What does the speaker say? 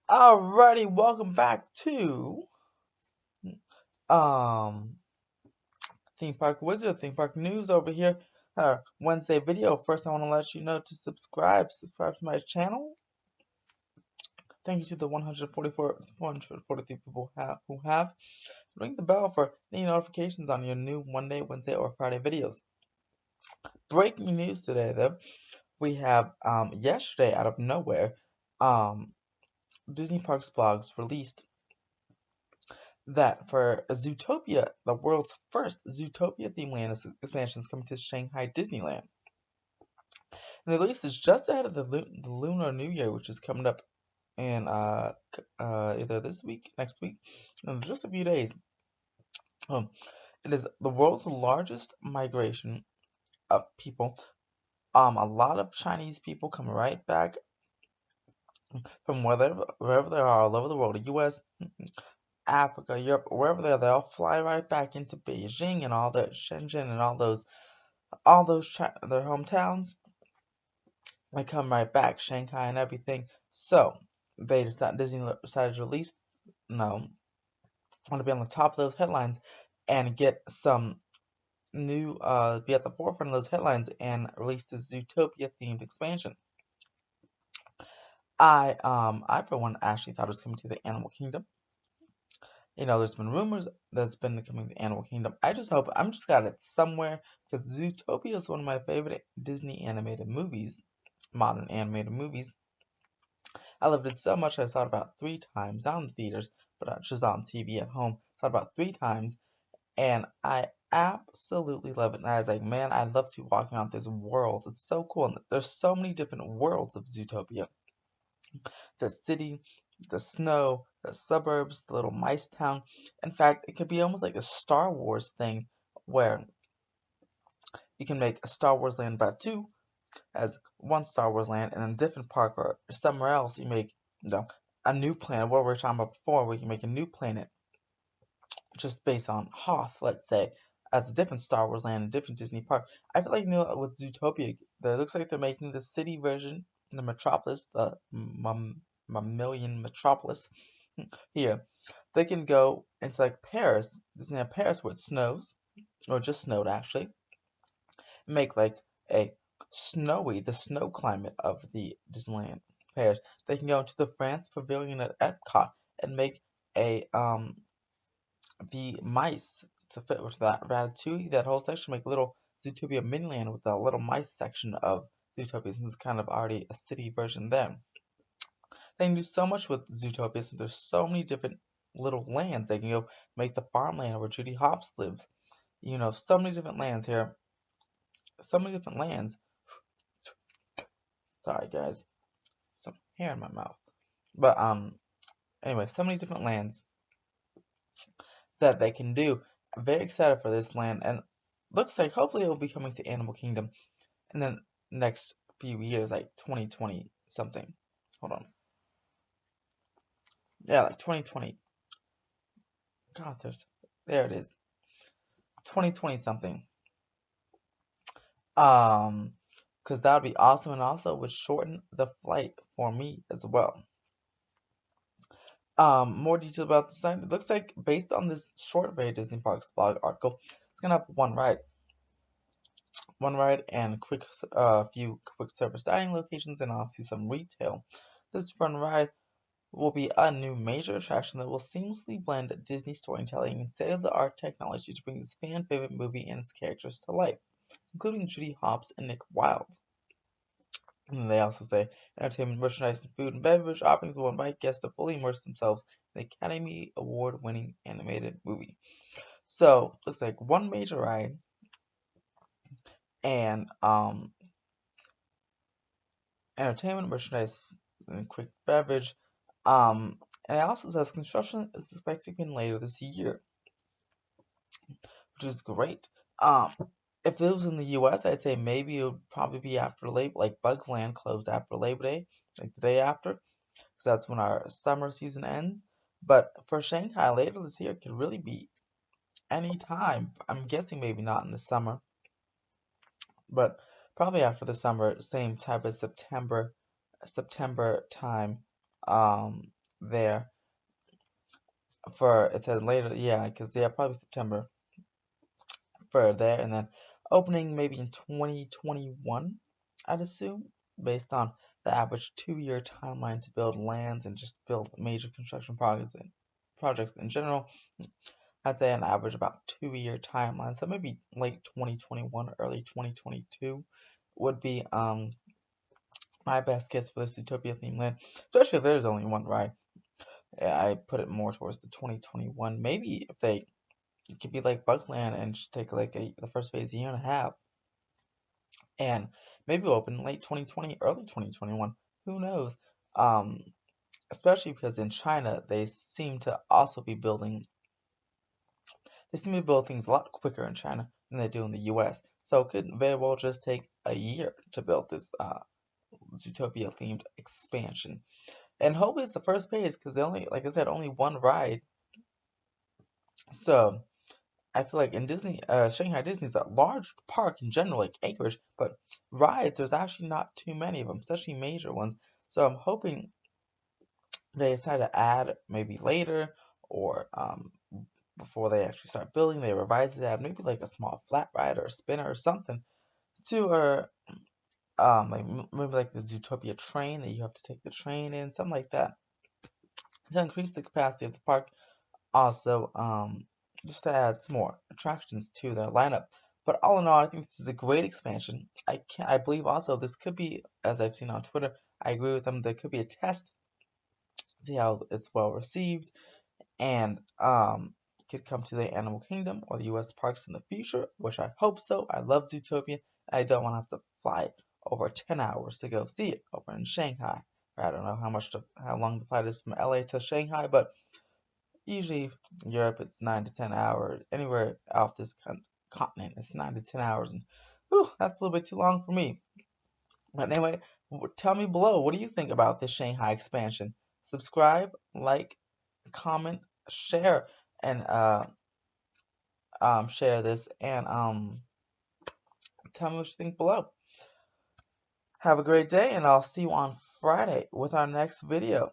Alrighty, welcome back to um Theme Park Wizard, Theme Park News over here. Wednesday video. First, I want to let you know to subscribe to my channel. Thank you to the 143 people who have. Ring the bell for any notifications on your new Monday, Wednesday, or Friday videos. Breaking news today, though, we have yesterday out of nowhere, um Disney Parks blogs released that for Zootopia, the world's first Zootopia themed land expansion is coming to Shanghai Disneyland. And the release is just ahead of the Lunar New Year, which is coming up in either this week, next week, in just a few days. Um, it is the world's largest migration of people. A lot of Chinese people come right back from wherever they are all over the world, the U.S., Africa, Europe, wherever they all fly right back into Beijing and all the Shenzhen and all those their hometowns. They come right back, Shanghai and everything. So Disney decided to release, no, want to be on the top of those headlines and get some new, be at the forefront of those headlines and release the Zootopia themed expansion. I for one actually thought it was coming to the Animal Kingdom. There's been rumors that's been coming to Animal Kingdom. I just hope I'm just got it somewhere because Zootopia is one of my favorite Disney animated movies, modern animated movies. I loved it so much I saw it about 3 times, not in theaters, but just on TV at home. Saw it about 3 times, and I absolutely love it. And I was like, man, I love to walk around this world. It's so cool. And there's so many different worlds of Zootopia. The city, the snow, the suburbs, the little mice town. In fact, it could be almost like a Star Wars thing where you can make a Star Wars land about two as one Star Wars land, and in a different park or somewhere else you make a new planet. What we were talking about before, we can make a new planet just based on Hoth, let's say, as a different Star Wars land, a different Disney park. I feel like with Zootopia, it looks like they're making the city version, the metropolis, the mammalian metropolis here. They can go into like Paris, Disneyland Paris, where it snows, or just snowed actually, make like a the snow climate of the Disneyland Paris. They can go into the France Pavilion at Epcot and make a the mice to fit with that Ratatouille, that whole section, make a little Zootopia Miniland with a little mice section of Zootopia, since it's kind of already a city version there. They can do so much with Zootopia since there's so many different little lands. They can go make the farmland where Judy Hopps lives. So many different lands here. So many different lands. Sorry guys, some hair in my mouth. But anyway, so many different lands that they can do. I'm very excited for this land, and looks like hopefully it will be coming to Animal Kingdom in the next few years, like 2020 something. Hold on. Yeah, like 2020. God, there it is. 2020 something. Because that would be awesome, and also would shorten the flight for me as well. More detail about the site. It looks like based on this short very Disney Parks blog article, it's gonna have one ride, and few quick service dining locations, and obviously some retail. This fun ride will be a new major attraction that will seamlessly blend Disney storytelling and state-of-the-art technology to bring this fan-favorite movie and its characters to life, including Judy Hopps and Nick Wilde. And they also say entertainment, merchandise, and food and beverage offerings will invite guests to fully immerse themselves in the Academy Award-winning animated movie. So looks like one major ride and entertainment, merchandise, and quick beverage. And it also says construction is expected to begin later this year, which is great. If it was in the U.S., I'd say maybe it would probably be after Labor, like Bugs Land closed after Labor Day, like the day after, because that's when our summer season ends. But for Shanghai, later this year could really be any time. I'm guessing maybe not in the summer, but probably after the summer, same type of September time. Um, there for, it said later, yeah, because yeah, probably September for there, and then opening maybe in 2021, I'd assume, based on the average 2-year timeline to build lands and just build major construction projects in general. I'd say an average about 2-year timeline, so maybe late 2021, early 2022 would be my best guess for this Zootopia themed land, especially if there's only one ride. Yeah, I put it more towards the 2021. Maybe if they, it could be like Bugland and just take like the first phase a year and a half, and maybe we'll open late 2020, early 2021. Who knows? Um, Especially because in China they seem to also be building. They seem to build things a lot quicker in China than they do in the U.S. So it could very well just take a year to build this Zootopia themed expansion. And hope it's the first phase because they only, like I said, only one ride. So I feel like in Shanghai Disney is a large park in general, like acreage, but rides, there's actually not too many of them, especially major ones. So I'm hoping they decide to add maybe later or before they actually start building, they revise it, add maybe like a small flat ride or a spinner or something to, or like maybe like the Zootopia train that you have to take the train in, something like that, to increase the capacity of the park. Also, just to add some more attractions to their lineup. But all in all, I think this is a great expansion. I believe also this could be, as I've seen on Twitter, I agree with them. There could be a test, see how it's well received, and could come to the Animal Kingdom or the U.S. parks in the future, which I hope so. I love Zootopia. I don't want to have to fly over 10 hours to go see it over in Shanghai. I don't know how long the flight is from LA to Shanghai, but usually Europe it's 9 to 10 hours. Anywhere off this continent it's 9 to 10 hours, and whew, that's a little bit too long for me. But anyway, tell me below, what do you think about this Shanghai expansion? Subscribe, like, comment, share, and share this, and tell me what you think below. Have a great day, and I'll see you on Friday with our next video.